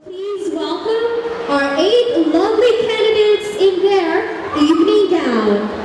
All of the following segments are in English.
Please welcome our 8 lovely candidates in their evening gown.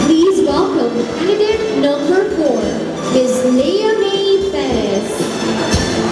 Please welcome candidate number 4, Ms. Leah May Perez.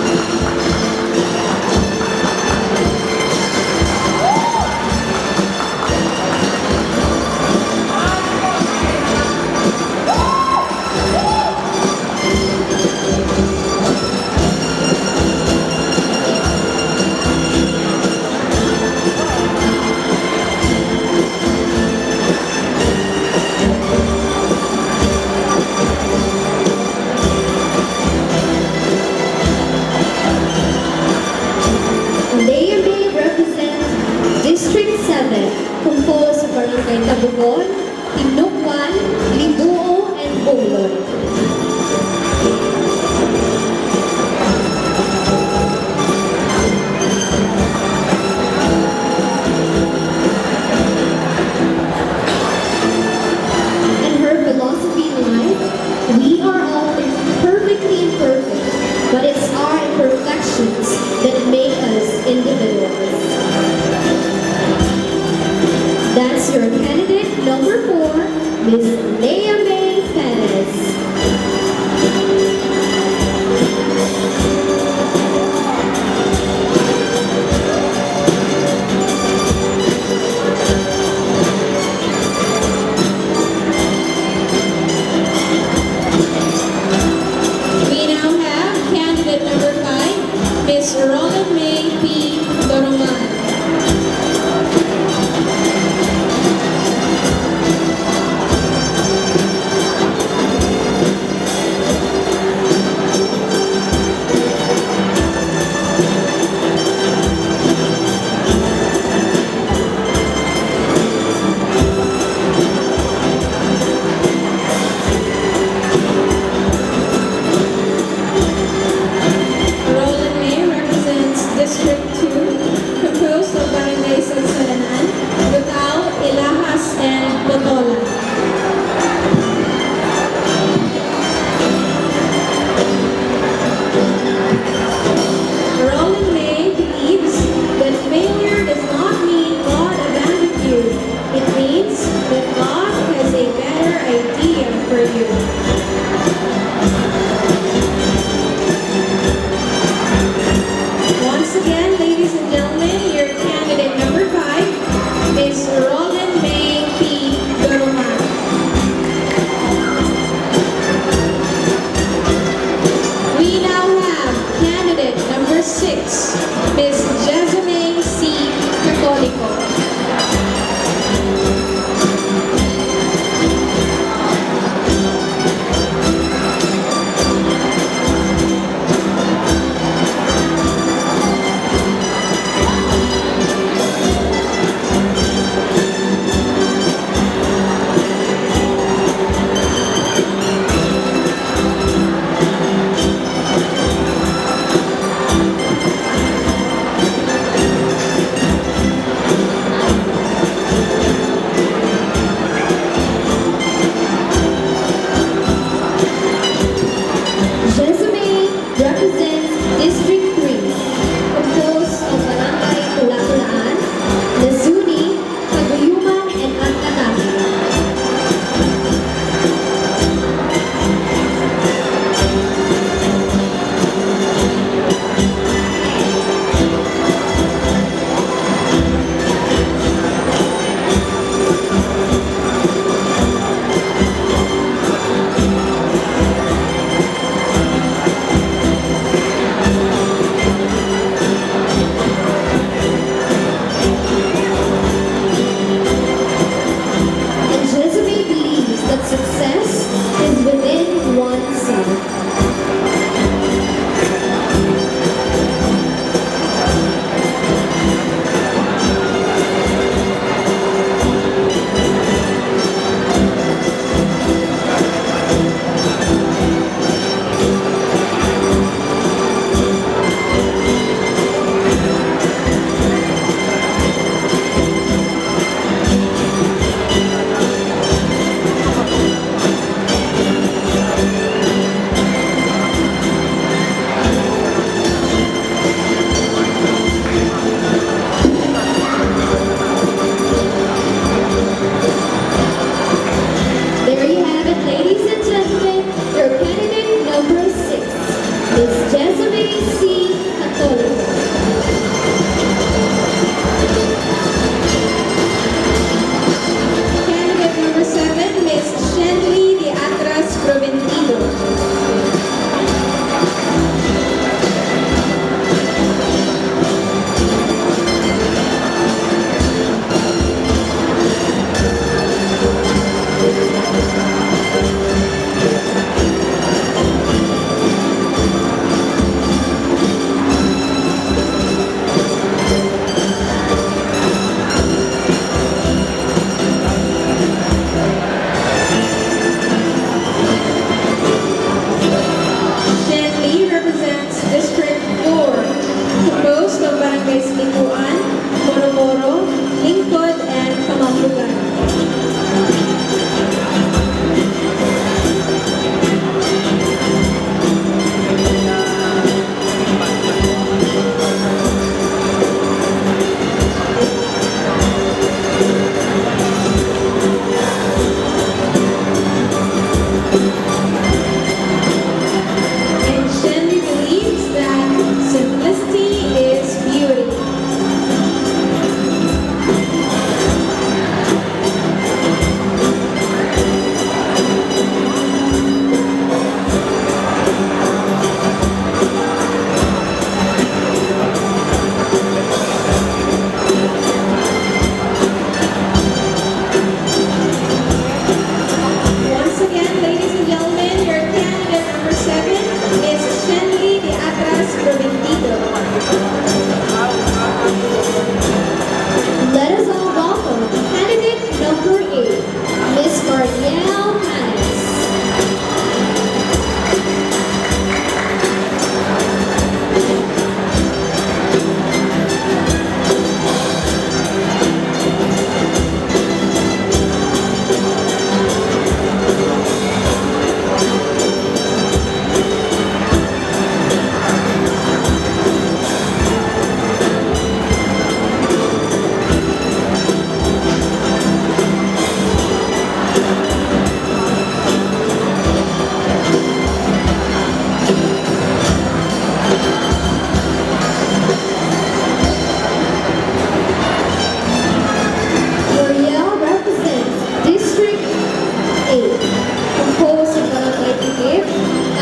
you. Once again, ladies and gentlemen, your candidate number 5 is Roland May P. Duruman. We now have candidate number 6, Miss Jessamine C. Catolico.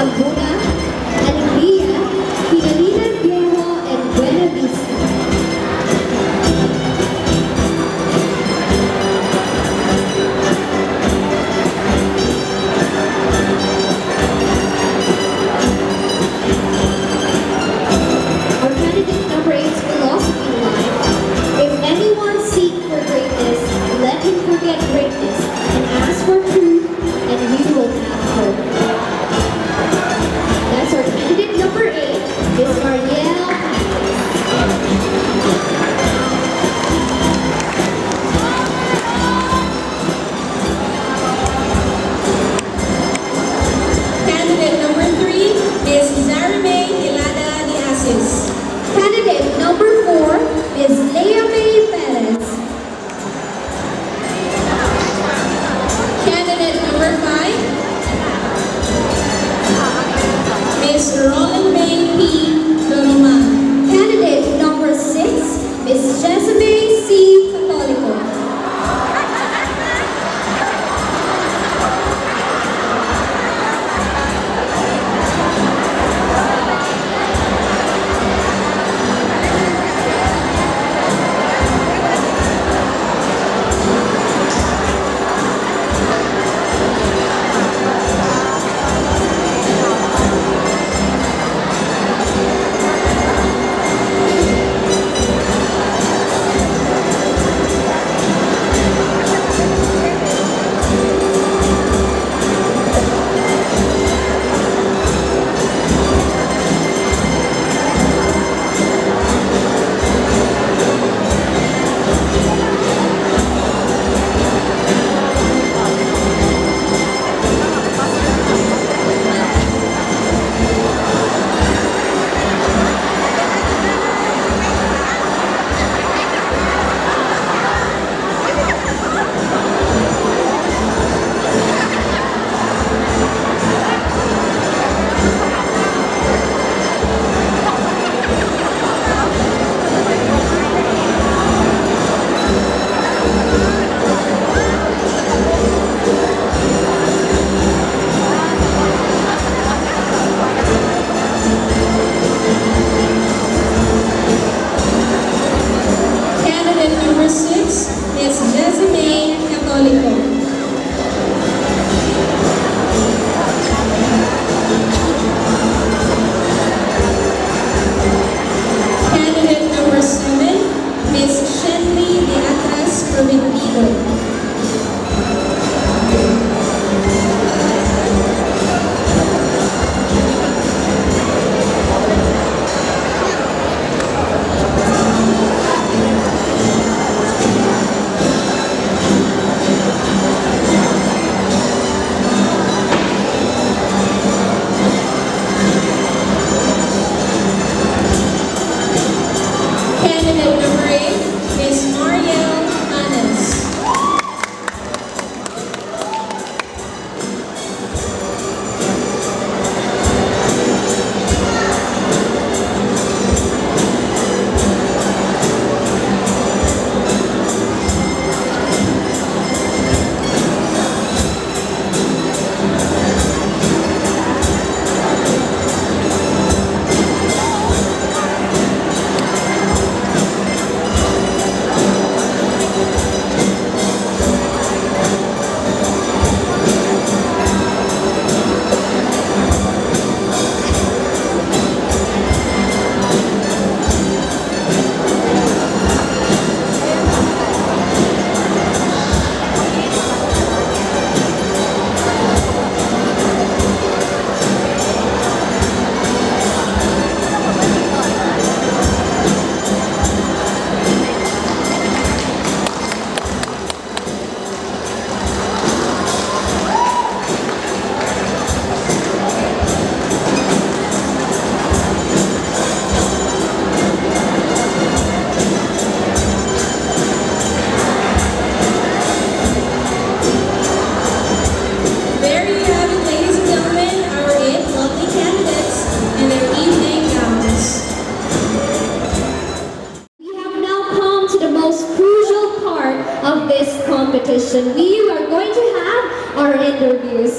Abuna, Alegría, Pinalina Viejo, and Buena Vista. Our candidate number 8's philosophy in life: if anyone seek for greatness, let him forget greatness and ask for truth, and he will have hope.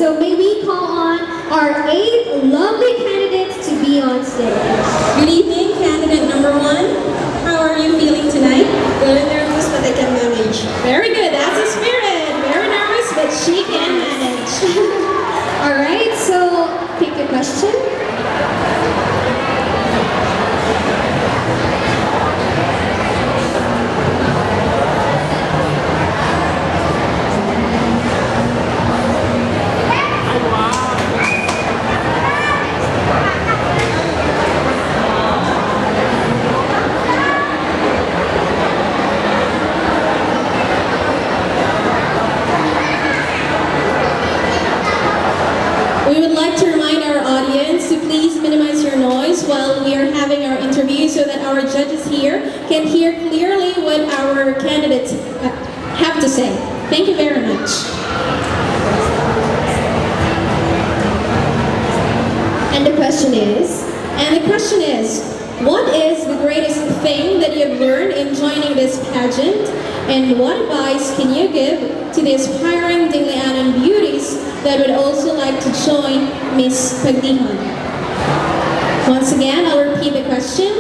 So may we call on our 8 lovely candidates to be on stage. Good evening, candidate number 1. How are you feeling tonight? Very nervous, but I can manage. Very good, that's the spirit. Very nervous, but she can manage. All right, so pick a question. We would like to remind our audience to please minimize your noise while we are having our interview so that our judges here can hear clearly what our candidates have to say. Thank you very much. And the question is? What is the greatest thing that you've learned in joining this pageant? And what advice can you give to the aspiring Dinglianan beauties that would also like to join Miss Pagdihon? Once again, I'll repeat the question.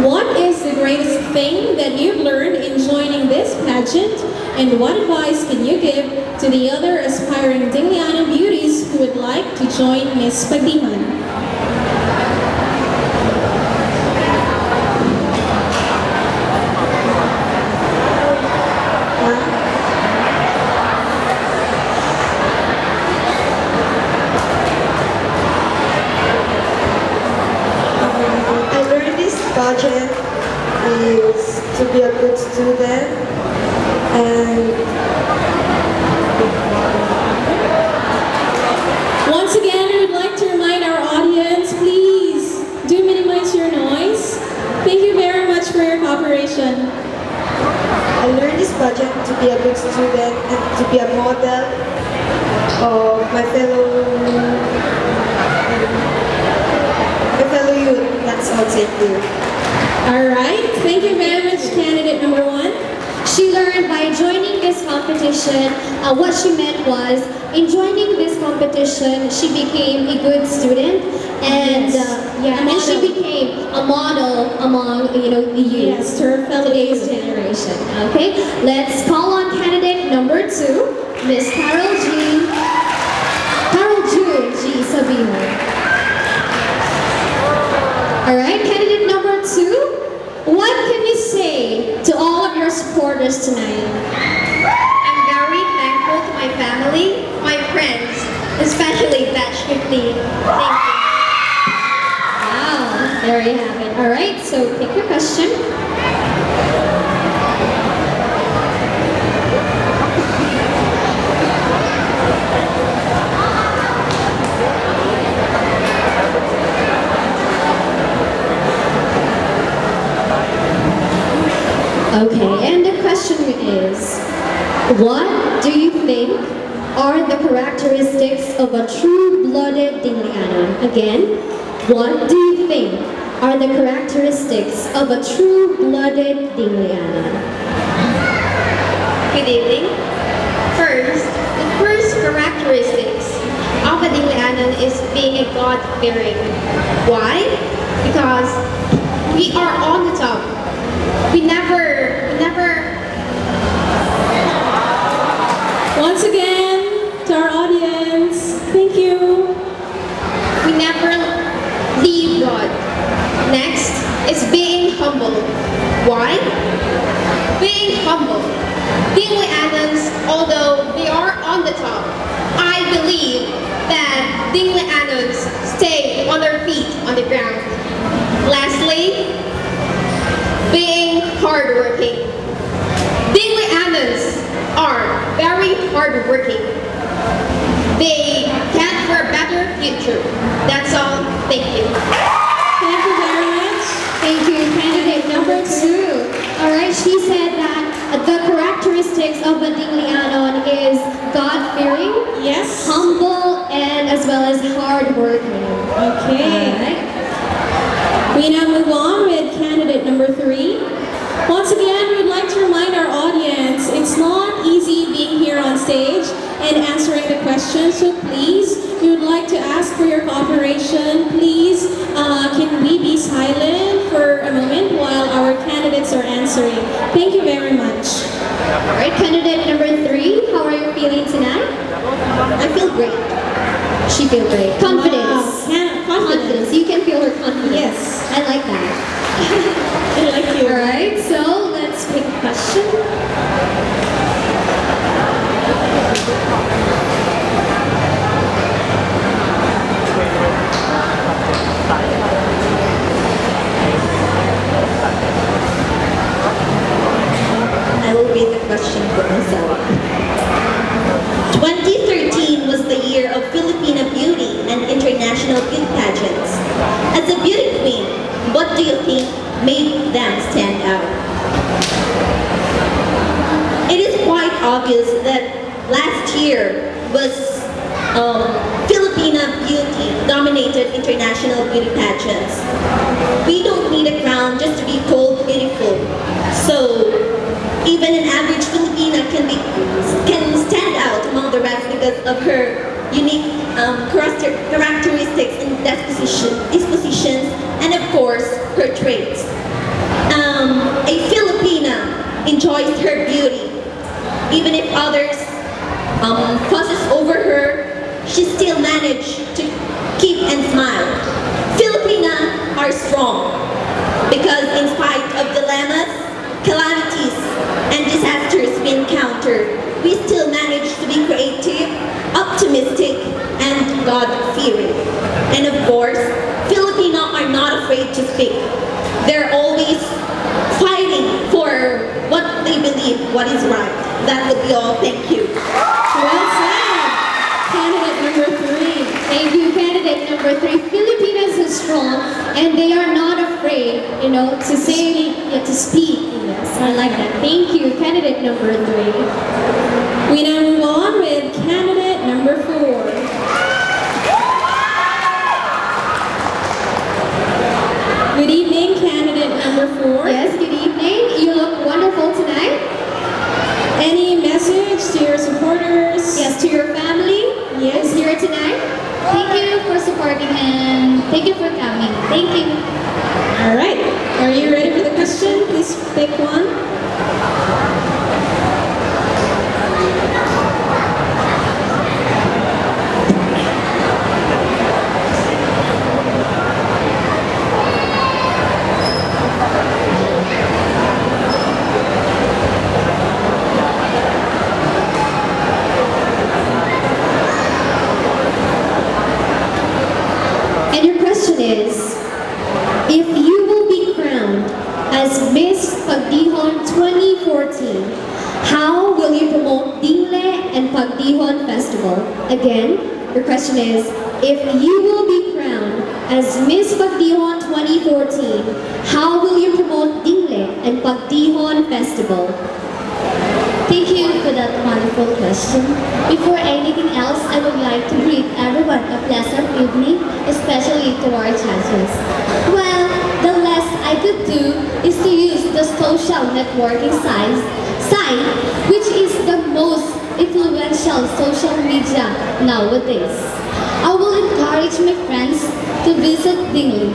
What is the greatest thing that you've learned in joining this pageant? And what advice can you give to the other aspiring Dinglianan beauties who would like to join Miss Pagdihon? Budget is to be a good student and once again, I would like to remind our audience, please do minimize your noise. Thank you very much for your cooperation. I learned this budget to be a good student and to be a model of my fellow youth. That's all, thank you. Alright, thank you very much, candidate number 1. She learned by joining this competition, what she meant was, in joining this competition, she became a good student, and and she became a model among the youth, Yes, to her fellow today's youth. generation. Okay, let's call on candidate number 2, Miss Carol June G. Sabino. All right, candidate number 2. What can you say to all of your supporters tonight? I'm very thankful to my family, my friends, especially Batch 15. Thank you. Wow, there you have it. All right, so pick your question. Okay, and the question is, what do you think are the characteristics of a true-blooded Dinglianan? Again, what do you think are the characteristics of a true-blooded Dinglianan? Good evening. The first characteristics of a Dinglianan is being a God-fearing. Why? Because we are on the top. We never. Once again, to our audience, thank you. We never leave God. Next is being humble. Why? Being humble. Dinglianans, although they are on the top, I believe that Dinglianans stay on their feet on the ground. Lastly, being hardworking. Dinglianans are very hardworking. They can for a better future. That's all. Thank you. Thank you very much. Thank you, candidate number 2. All right, she said that the characteristics of a Dinglianan is God-fearing, Yes. humble, and as well as hardworking. Okay. All right. We now move on with candidate number 3. Once again, we would like to remind our audience, it's not easy being here on stage, in answering the question. So please, we would like to ask for your cooperation. Please, can we be silent for a moment while our candidates are answering? Thank you very much. Alright, candidate number 3, how are you feeling tonight? I feel great. She feels great. Confidence. Wow. Confidence. You can feel her confidence. Yes. I like that. I like you. Alright, so let's pick a question. I will read the question for myself. 2013 was the year of Filipina beauty and international beauty pageants. As a beauty queen, what do you think made them stand out? It is quite obvious that last year was Filipina beauty dominated international beauty pageants. We don't need a crown just to be called beautiful. So even an average Filipina can stand out among the rest because of her unique characteristics and dispositions, and of course her traits. A Filipina enjoys her beauty. Even if others fusses over her, she still managed to keep and smile. Filipina are strong because in spite of dilemmas, calamities, and disasters we encounter, we still manage to be creative, optimistic, and God-fearing. And of course, Filipino are not afraid to speak. They're always fighting for what they believe, what is right. That would be all. Thank you. Well said. Candidate number 3. Thank you, candidate number 3. Filipinas is strong and they are not afraid, to say, to speak. Yes, I like that. Thank you, candidate number 3. We now move on with candidate number 4. Good evening, candidate number 4. Yes, good evening. You look wonderful tonight. Any message to your supporters? Yes, to your family. Yes. Who's here tonight. Thank you for supporting and thank you for coming. Thank you. All right. Are you ready for the question? Please pick one. And your question is, if you will be crowned as Miss Pagdihon 2014, how will you promote DINGLE and Pagdihon Festival? Again, your question is, if you will be crowned as Miss Pagdihon 2014, how will you promote DINGLE and Pagdihon Festival? Thank you for that wonderful question. Before anything else, I would like to greet everyone a pleasant evening, especially to our judges. Well, the less I could do is to use the social networking site, which is the most influential social media nowadays. I will encourage my friends to visit DINGLE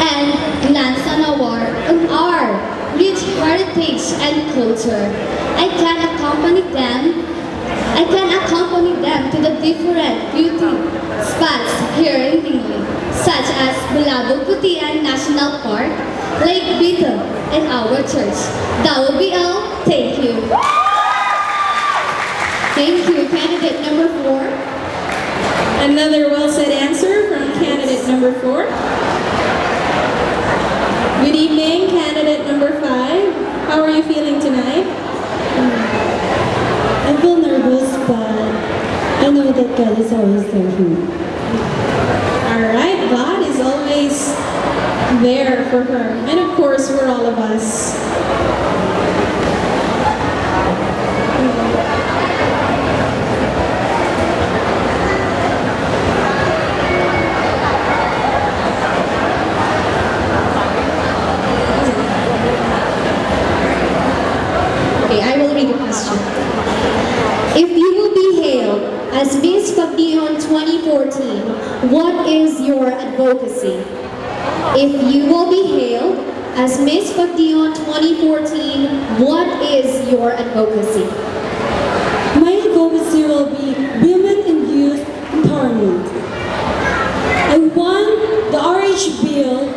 and glance on our rich heritage and culture. I can accompany them to the different beauty spots here in DINGLE, such as Bulabog-Putian National Park, Lake Bito, and our church. That will be all. Thank you. Thank you, candidate number 4. Another well-said answer from candidate number 4. Good evening, candidate number 5. How are you feeling tonight? I feel nervous, but I know that God is always there for me. Alright, God is always there for her. And of course, for all of us. Okay, I will read the question. If you will be hailed 2014, what is your advocacy? If you will be hailed as Miss Pagdihon 2014, what is your advocacy? My advocacy will be women and youth empowerment. I want the RH bill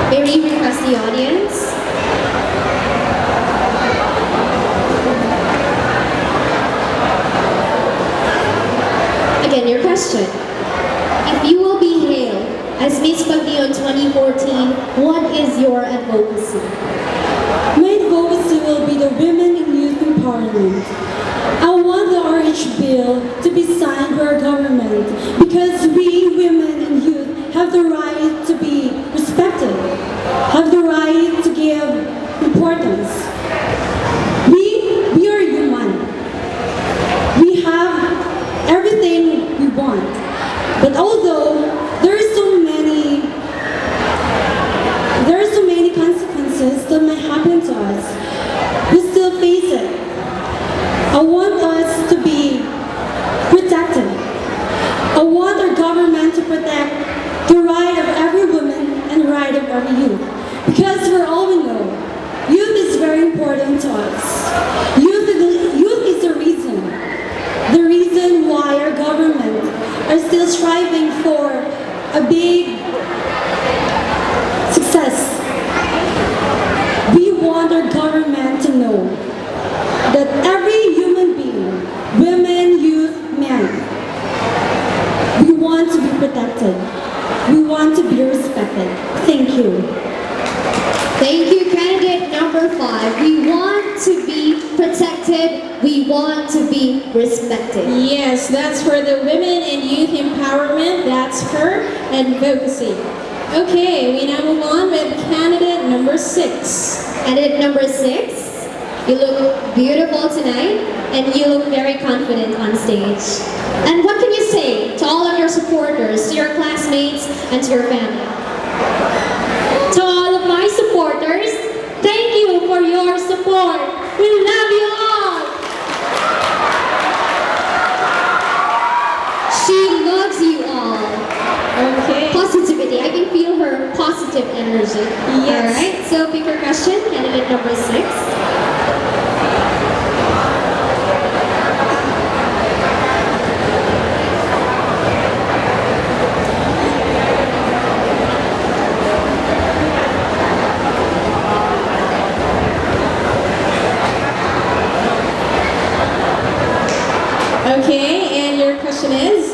May we request the audience? Again, your question. If you will be hailed as Miss Pagdihon 2014, what is your advocacy? My advocacy will be the women and youth empowerment. I want the RH bill to be signed by our government because we, women and youth, have the right to be respected, have the right to give importance. We are human. We have everything we want. But although there are so many consequences that might happen to us, we still face it. I want us to be protected. I want our government to protect the right of every woman and the right of every youth. Because for all we know, youth is very important to us. Youth is the reason why our government are still striving for a big success. We want our government to know that every human being, women, youth, men, we want to be protected. We want to be respected. Thank you. Thank you, candidate number 5. We want to be protected. We want to be respected. Yes, that's for the women and youth empowerment. That's her advocacy. Okay, we now move on with candidate number 6. Candidate number 6, you look beautiful tonight and you look very confident on stage. And what can you say to all of your supporters, to your classmates, and to your family? To all of my supporters, thank you for your support. We love you all. She loves you all. Okay. Positivity. I can feel her positive energy. Yes. Alright, so pick your question, candidate number 6. Okay, and your question is,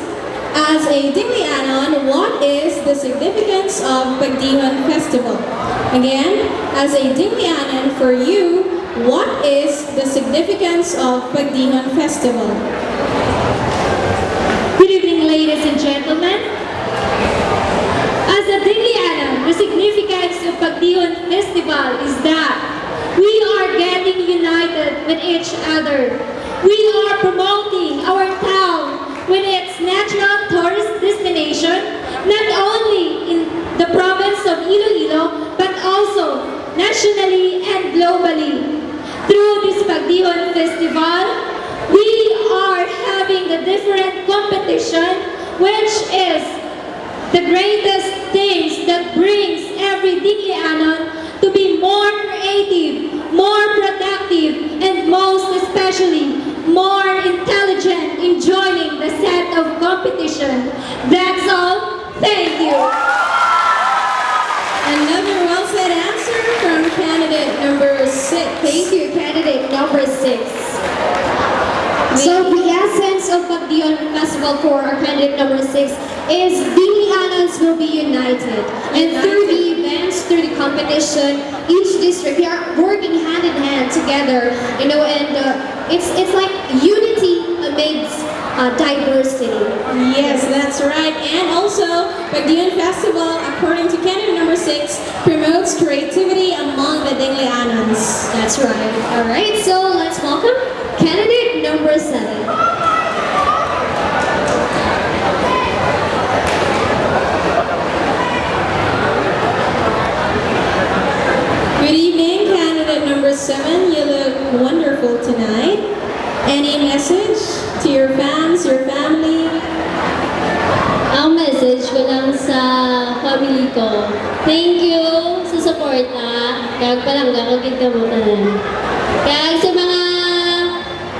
as a Dinglianon, what is the significance of Pagdihon Festival? Again, as a Dinglianon, for you, what is the significance of Pagdihon Festival? Good evening, ladies and gentlemen. As a Dinglianon, the significance of Pagdihon Festival is that we are getting united with each other. We are promoting our town with its natural tourist destination, not only in the province of Iloilo, but also nationally and globally. Through this Pagdihon Festival, we are having a different competition, which is the greatest things that brings every Dinglianon to be more creative, more productive, and most especially, more intelligent in joining the set of competition. That's all. Thank you. Another well-said answer from candidate number 6. Thank you, candidate number 6. So the essence of Pagdihon Festival for our candidate number 6 is Dinglianons will be united. And through the events, through the competition, each district, they are working hand in hand together, you know, and it's like unity amidst diversity. Yes, that's right. And also, Pagdihon Festival, according to candidate number 6, promotes creativity among the Dinglianons. That's right. All right, so let's welcome candidate number 7. Muyco. Thank you sa suporta. Kag palangga kag gidkamutan. Kag sa mga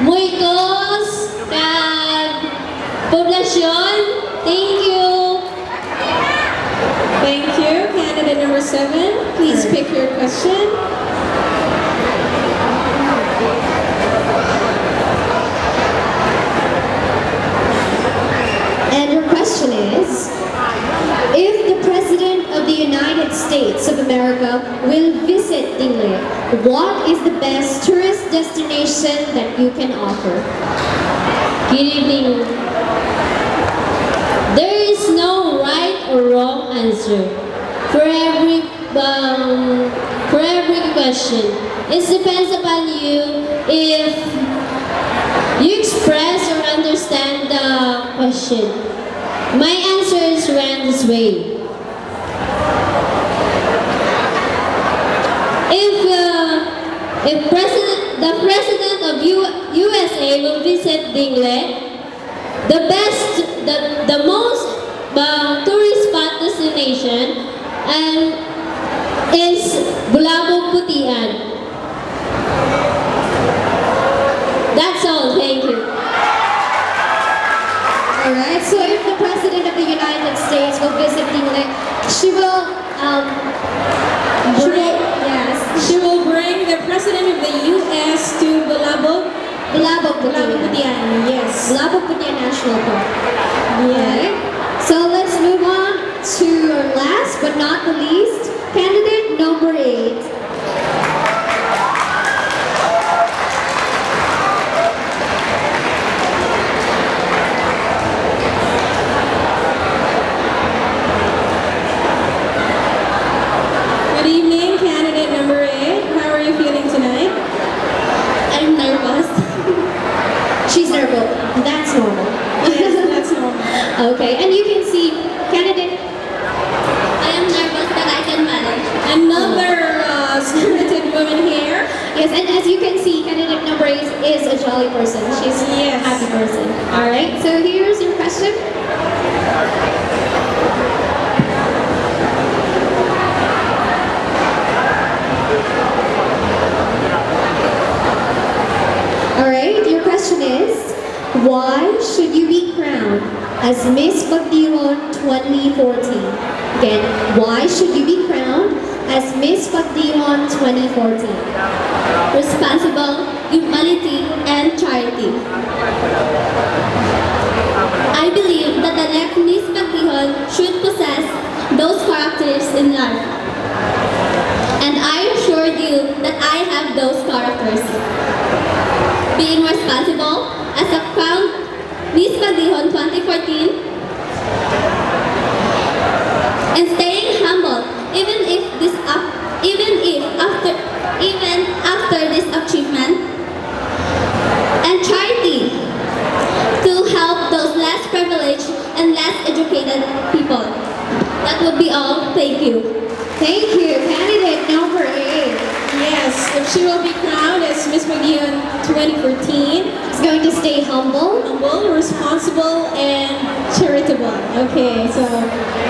Muycos, kag poblasyon, thank you. Thank you. Candidate number 7, please pick your question. And your question is, if the President of the United States of America will visit Dingle, what is the best tourist destination that you can offer? Good evening. There is no right or wrong answer for every question. It depends upon you if you express or understand the question. My answer is ran this way. If the president of USA will visit Dingle, the most tourist spot destination is Bulabog Putian. That's all. Thank you. Alright, so if the President of the United States will visit Dingle, she will She will bring the President of the U.S. to Bulabog Putian. Yes. Bulabog Putian National Park. Yeah. So let's move on to our last but not the least, candidate number 8. Good evening, candidate number 8. How are you feeling tonight? I'm nervous. She's nervous. That's normal. Yes, that's normal. Okay, and you can see candidate. I am nervous, but I can manage. Another spirited woman here. Yes, and as you can see, candidate number 8 is a jolly person. She's Yes. a happy person. All right, so here's your question. All right, your question is, why should you be crowned as Miss Pagdihon 2014? Again, why should you be crowned as Miss Pagdihon 2014? Responsible, humanity, and charity. I believe that the next Miss Pagdihon should possess those characters in life. And I assure you that I have those characters. Being responsible as a crowned Miss Pagdihon 2014 and staying humble even after this achievement, and charity to help those less privileged and less educated people. That would be all. Thank you. Thank you, candidate number 8. Yes, if she will be crowned as Miss Pagdihon 2014, Is going to stay humble. humble, responsible, and charitable. Okay, so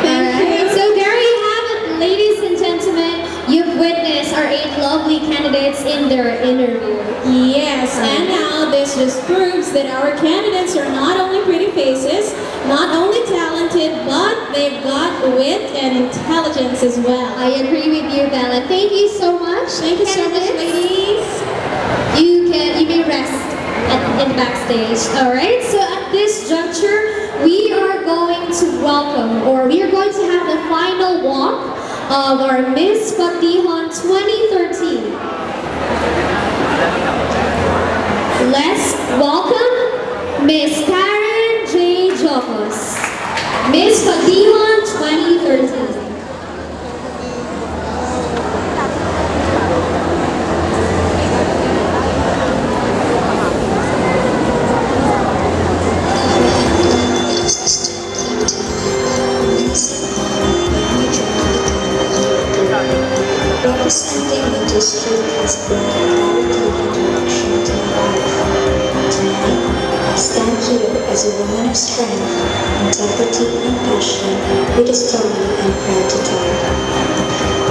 thank Alright, you. so there you have it, ladies and gentlemen. You've witnessed our 8 lovely candidates in their interview. Yes, and now this just proves that our candidates are not only pretty faces, not only talented, but they've got wit and intelligence as well. I agree with you, Bella. Thank you so much. Thank you so much, candidates. ladies. You may rest in the backstage. Alright, so at this juncture, we are going to have the final walk of our Miss Pagdihon 2013. Let's welcome Miss Karen J. Jocos, Miss Pagdihon 2013. Representing the district has brought quality and direction to life. Tonight, stand here as a woman of strength, integrity, and passion, with a story I'm proud to tell.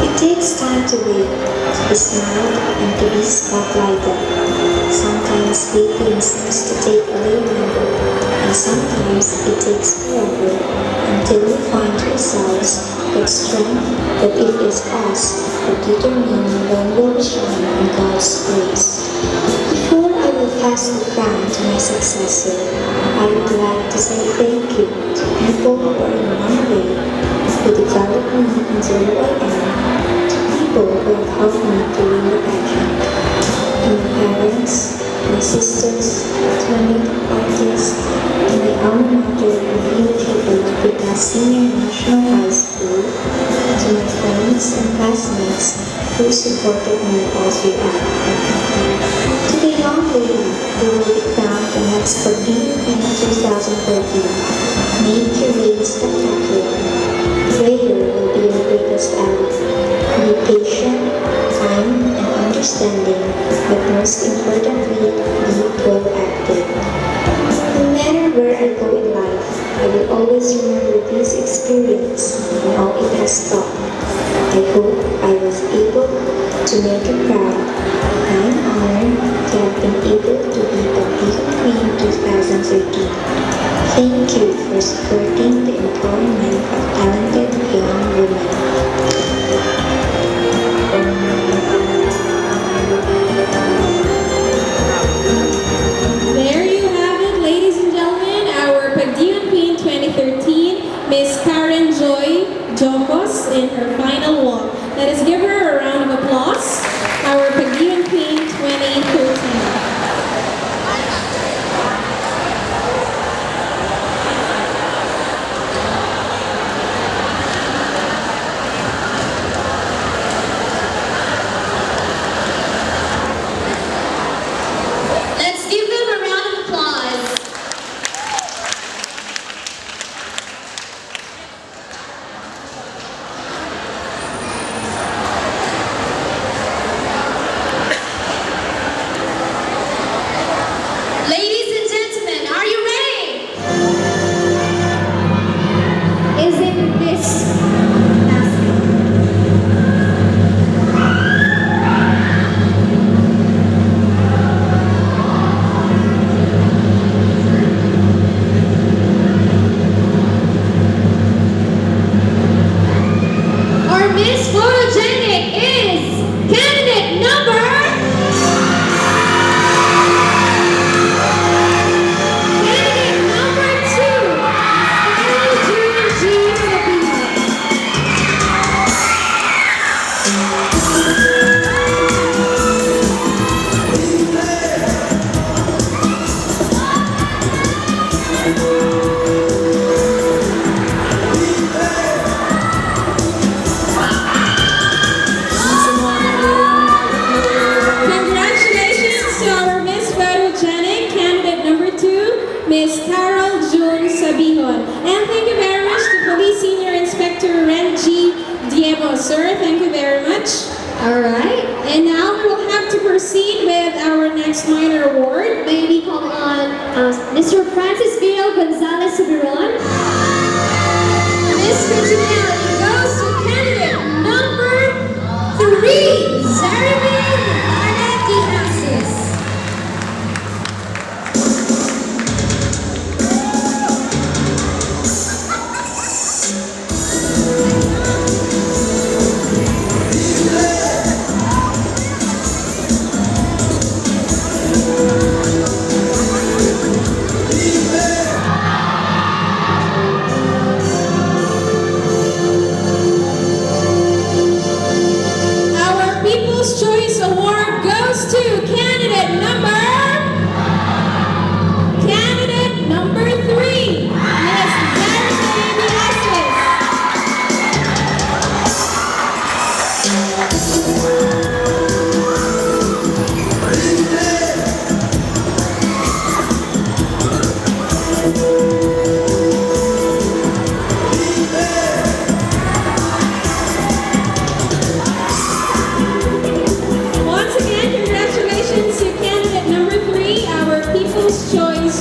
It takes time to live, to be smiled, and to be spotlighted. Sometimes dating seems to take a little longer, and sometimes it takes forever until we find ourselves with strength that it is us who determine when we'll shine in God's grace. Before I will pass the crown to my successor, I would like to say thank you to people who are in my way, who developed me into who I am, to people who have helped me to win the pageant. To my parents, my sisters, to my makeup artist, to my alma mater who Joven Bigla Senior National High School, to my friends and classmates who supported me all throughout. To the young lady who will be crowned the next Pagdihon in 2014, make your way spectacular. Prayer will be your greatest ally. Be patient, kind, and understanding, but most importantly, be proactive. No matter where I go in life, I will always remember this experience and all it has taught. I hope I was able to make you proud. I am honored to have been able to be Pagdihon Queen 2013. Thank you for supporting the empowerment of talented young women. There you have it, ladies and gentlemen, our Pagdihon Queen 2013, Miss Karen Joy Jocos, in her final walk. Let us give her a round of applause. Our Pagdihon Queen 2013. Let's give them a round of applause. Ladies and gentlemen, are you ready? Isn't this our Miss Photogenic is candidate number Candidate number 2, Eugene Sabino. Congratulations to our Miss Photogenic, candidate number 2, Miss Carol June Sabihon. And thank you very much to Police Senior Inspector Benjie Diego. Sir, thank you very much. All right. And now we will have to proceed with our next minor award. May we call on Mr. Francis Vino Gonzalez Subiron. Miss Virginia goes to candidate number 3, Sarabin Arnett Asis. Our People's Choice Award goes to candidate number 3, Miss Benjie Asis. Once again, congratulations to candidate number 3, our People's Choice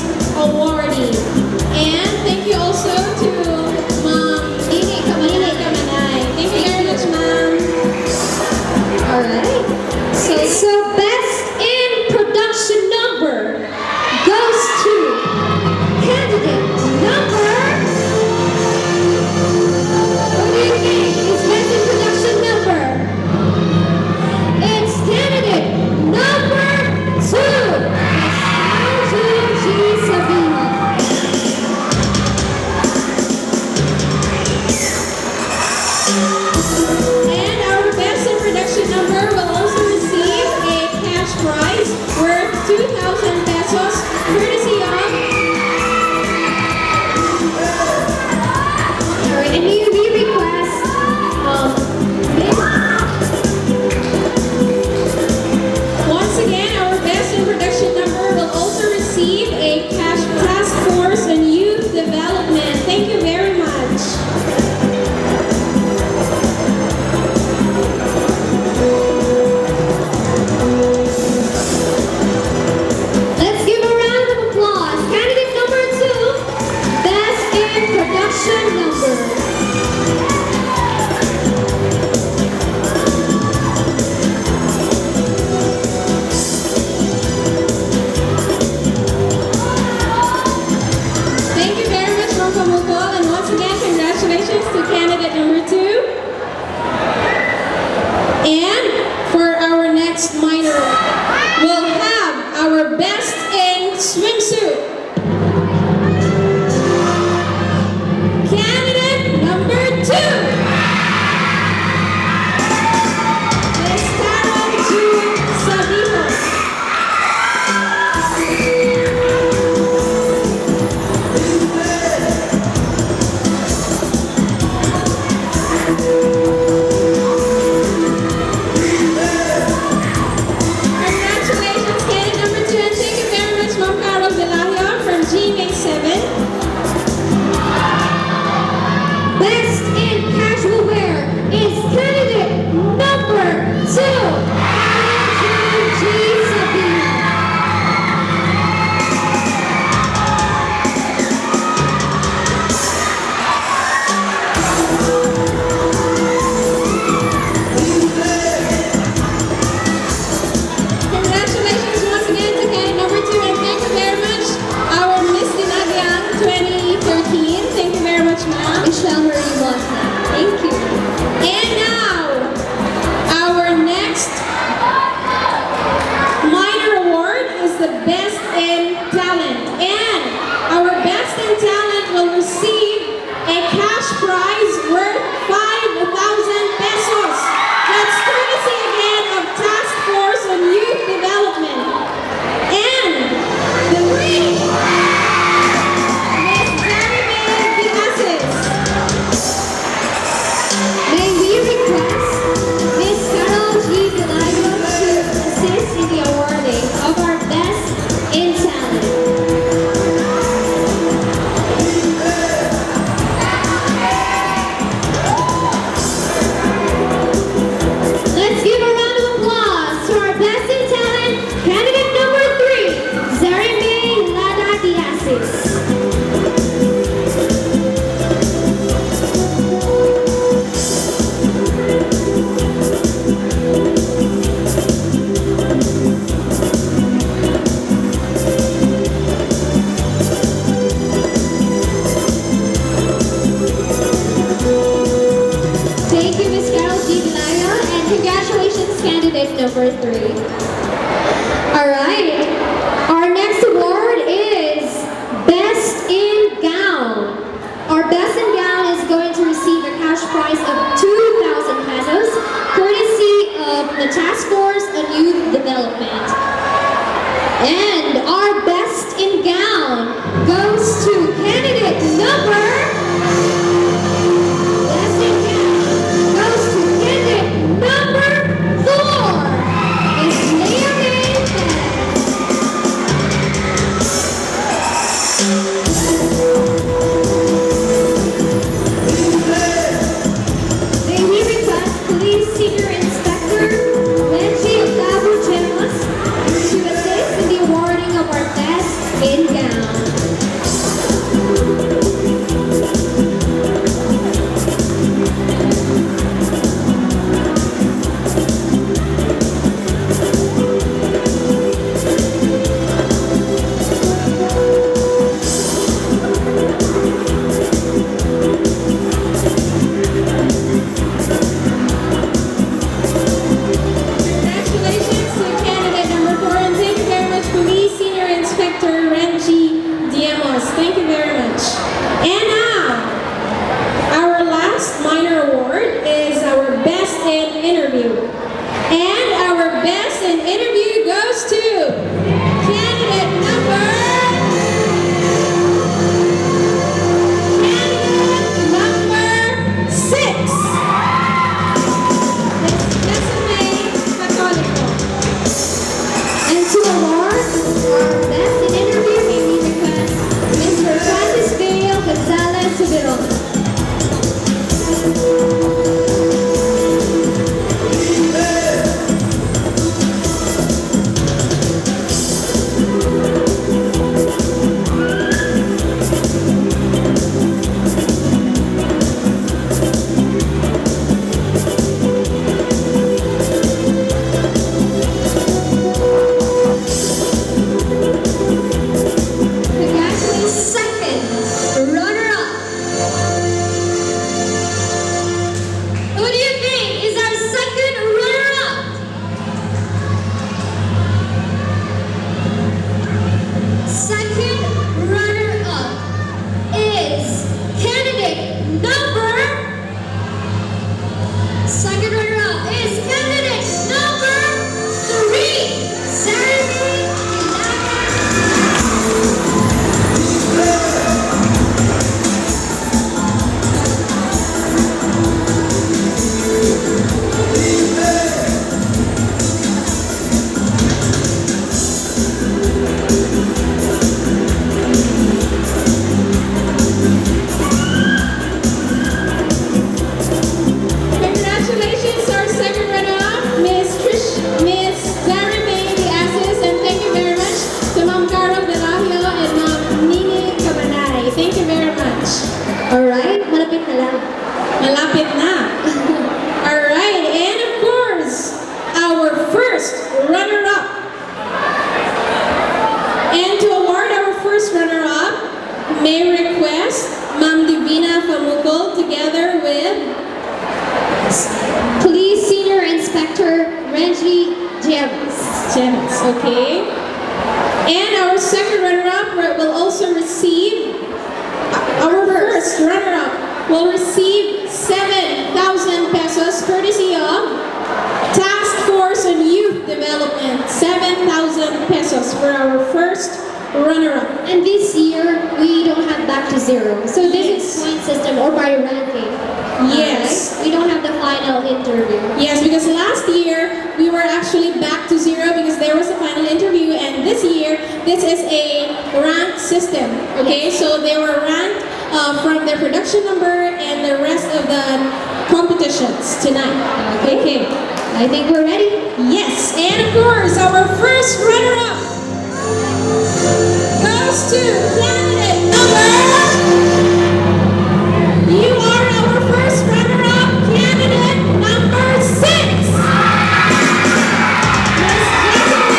Congratulations, candidate number 3. All right. Our next award is Best in Gown. Our Best in Gown is going to receive a cash prize of 2,000 pesos, courtesy of the Task Force on Youth Development. And our Best in Gown goes to candidate number... Best in Gown goes to candidate number 4. It's Lhuillier. May we request Police Senior Inspector Benjie to assist in the awarding of our Best in Gown. Congratulations to candidate number 4, and thank you very much, Police Senior Inspector Benjie. Thank you very much. And now, our last minor award is our Best in Interview. And our Best in Interview goes to candidate number 6. It's Catholico. And to award our Best in Interview, may we request Mr. Fuentes Gonzalez Subirón. Congratulations, second runner-up. Who do you think is our second runner-up? Second runner-up is candidate number... Second runner-up is candidate number 3, Sarah. Congratulations, our second runner-up, Miss Zara May Diazes, and thank you very much to Ma'am Carol Delahio and Ma'am Nini Cabanay. Thank you very much. Alright, malapit na lang. Malapit na. Alright, and of course, our first runner-up. And to award our first runner-up, may request Ma'am Divina Famukol together with Police Senior Inspector Benjie. Gems, okay? And our second runner-up will also receive, our first runner-up will receive 7,000 pesos courtesy of Task Force on Youth Development. 7,000 pesos for our first runner-up. And this year, we don't have back to zero. So this Yes. is point system or by ranking. Yes. Alright? We don't have the final interview. Yes, because last year we were actually back to zero because there was a final interview, and this year this is a ranked system. Okay, so they were ranked from their production number and the rest of the competitions tonight. Okay, I think we're ready. yes, and of course our first runner-up goes to candidate number. You are our first runner-up, candidate number 6. Miss Joven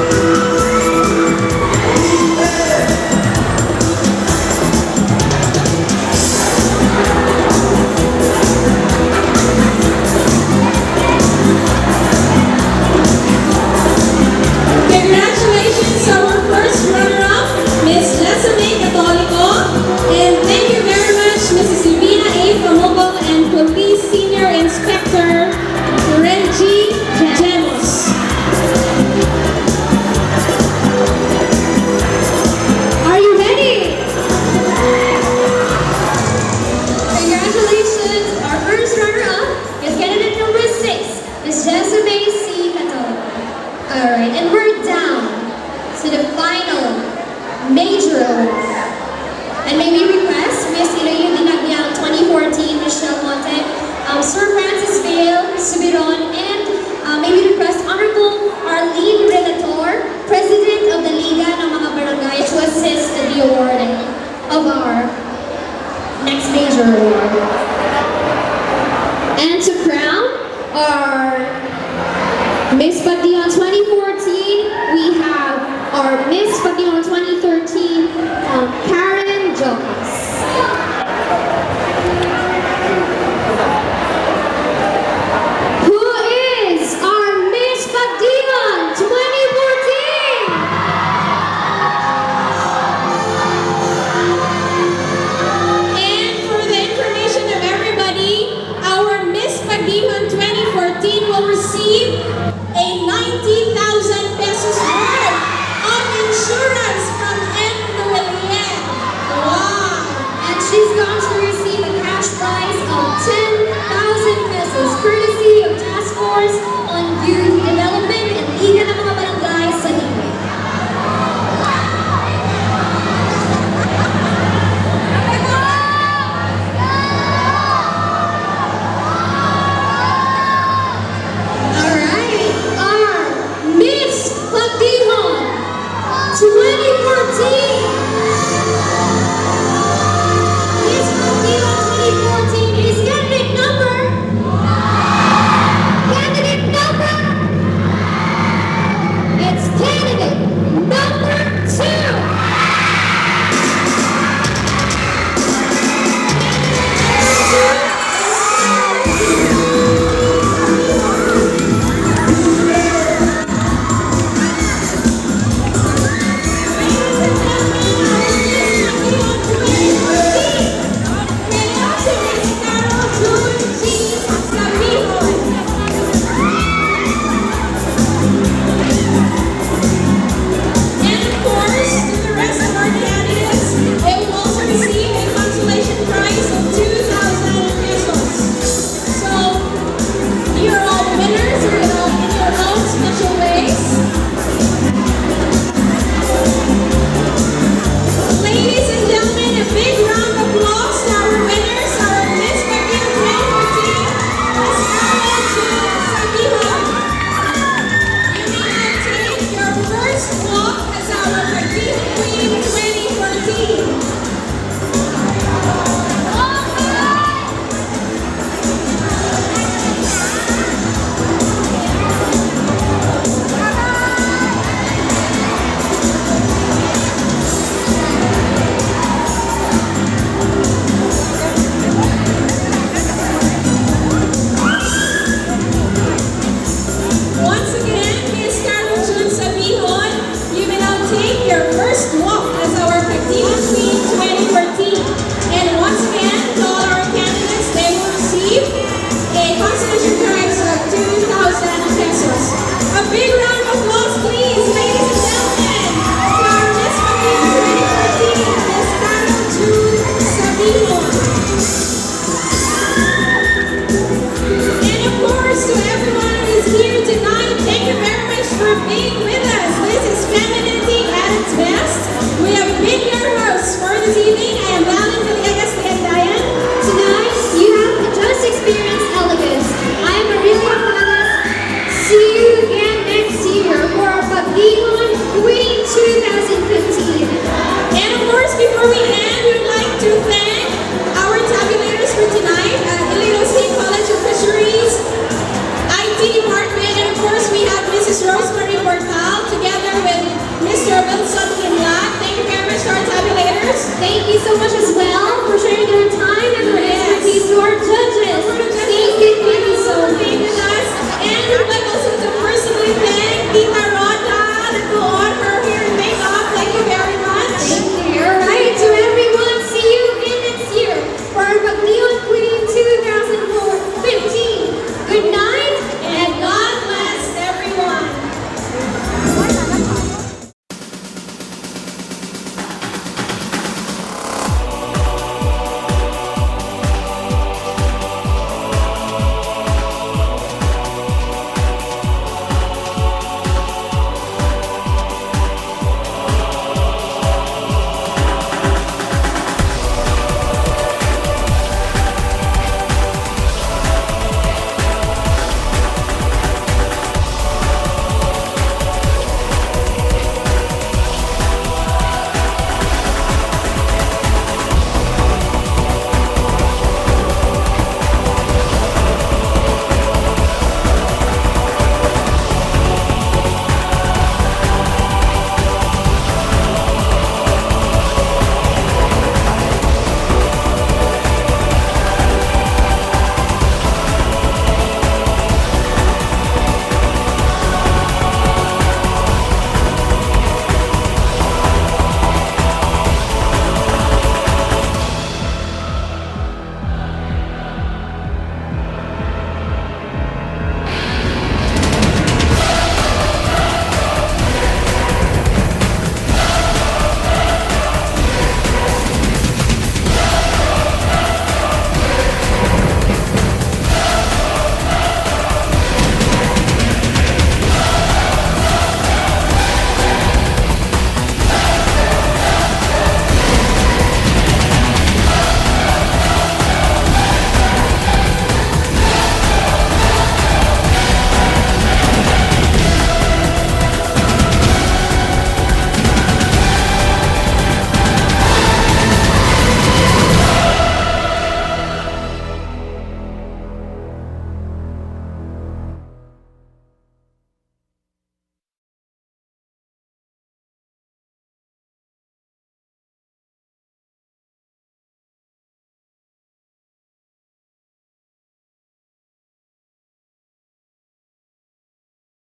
Catholico. right, and we're down to the final major award. And may we request Miss Iloilo Dinagyang 2014, Michelle Monte, Sir Francis Vale, Subiron, and may we request Honorable Arlee Relator, President of the Liga ng mga Barangay, to assist in the awarding of our next major award. And to crown our Miss Pagdihon 2014, we have our Miss Pagdihon 2013, Karen Joven. Who is our Miss Pagdihon 2014? And for the information of everybody, our Miss Pagdihon 2014 will receive a 90,000 pesos worth of insurance from Lhuillier. Wow! And she's going to receive a cash prize of 10,000 pesos, courtesy of Task Force on Youth Development and Liga ng mga Barangay sa Lhuillier. Alright, our Miss Pagdihon 2014. Miss Pagdihon 2014 is candidate number. Candidate number. It's candidate number 2. And of course, to the rest of our candidates, they will also receive a consolation prize of 2,000 pesos. So, you're all winners in your own special ways. Ladies and gentlemen, a big round of applause to our winners, our Miss Pagdihon 2014, Miss Carmen Muyco. You may now take your first walk as our Pagdihon Queen